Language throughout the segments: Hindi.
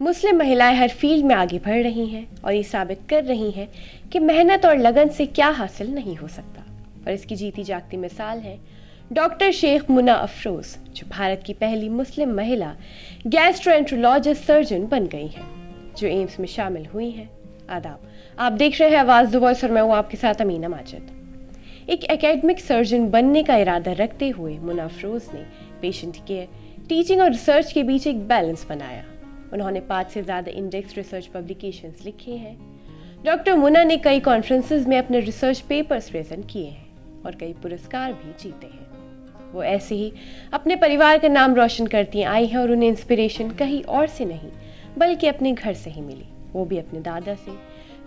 मुस्लिम महिलाएं हर फील्ड में आगे बढ़ रही हैं और ये साबित कर रही हैं कि मेहनत और लगन से क्या हासिल नहीं हो सकता। और इसकी जीती जागती मिसाल है डॉक्टर शेख मुना अफरोज, जो भारत की पहली मुस्लिम महिला गैस्ट्रोएंट्रोलॉजिस्ट सर्जन बन गई हैं, जो एम्स में शामिल हुई हैं। आदाब, आप देख रहे हैं आवाज़ द वॉइस और मैं हूँ आपके साथ अमीना माजिद। एक एकेडमिक सर्जन बनने का इरादा रखते हुए मुना अफरोज ने पेशेंट केयर, टीचिंग और रिसर्च के बीच एक बैलेंस बनाया। उन्होंने 5 से ज़्यादा इंडेक्स रिसर्च पब्लिकेशंस लिखे हैं। डॉक्टर मुना ने कई कॉन्फ्रेंसेस में अपने रिसर्च पेपर्स प्रेजेंट किए हैं और कई पुरस्कार भी जीते हैं। वो ऐसे ही अपने परिवार का नाम रोशन करती आई हैं और उन्हें इंस्पिरेशन कहीं और से नहीं बल्कि अपने घर से ही मिली, वो भी अपने दादा से,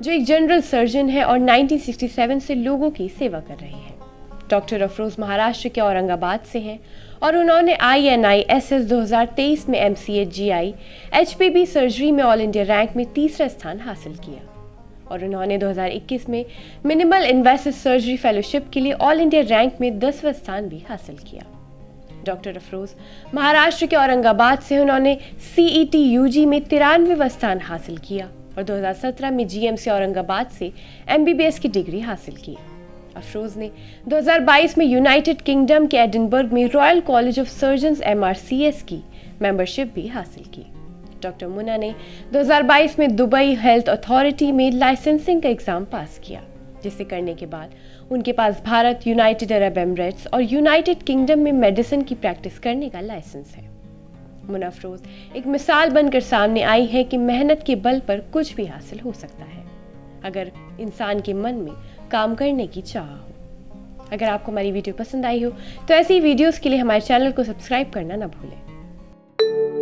जो एक जनरल सर्जन है और 1967 से लोगों की सेवा कर रहे हैं। डॉक्टर अफरोज महाराष्ट्र के औरंगाबाद से हैं और उन्होंने INISS 2023 में MCH GI HPB सर्जरी में ऑल इंडिया रैंक में 3रा स्थान हासिल किया और उन्होंने 2021 में मिनिमल इन्वेसिव सर्जरी फेलोशिप के लिए ऑल इंडिया रैंक में 10वां स्थान भी हासिल किया। डॉक्टर अफरोज महाराष्ट्र के औरंगाबाद से उन्होंने CET UG में 93वां स्थान हासिल किया और 2017 में GMC औरंगाबाद से MBBS की डिग्री हासिल की। अफरोज ने 2022 में यूनाइटेड किंगडम के एडिनबर्ग में royal college of surgeons MRCS की मेंबरशिप भी हासिल की। डॉक्टर मुना ने 2022 में दुबई हेल्थ अथॉरिटी में लाइसेंसिंग का एग्जाम पास किया, जिसे करने के बाद उनके पास भारत, यूनाइटेड अरब एमिरेट्स और यूनाइटेड किंगडम में मेडिसिन की प्रैक्टिस करने का लाइसेंस है। मुना अफरोज एक मिसाल बनकर सामने आई है कि मेहनत के बल पर कुछ भी हासिल हो सकता है, अगर इंसान के मन में काम करने की चाह हो। अगर आपको हमारी वीडियो पसंद आई हो तो ऐसी वीडियोस के लिए हमारे चैनल को सब्सक्राइब करना ना भूलें।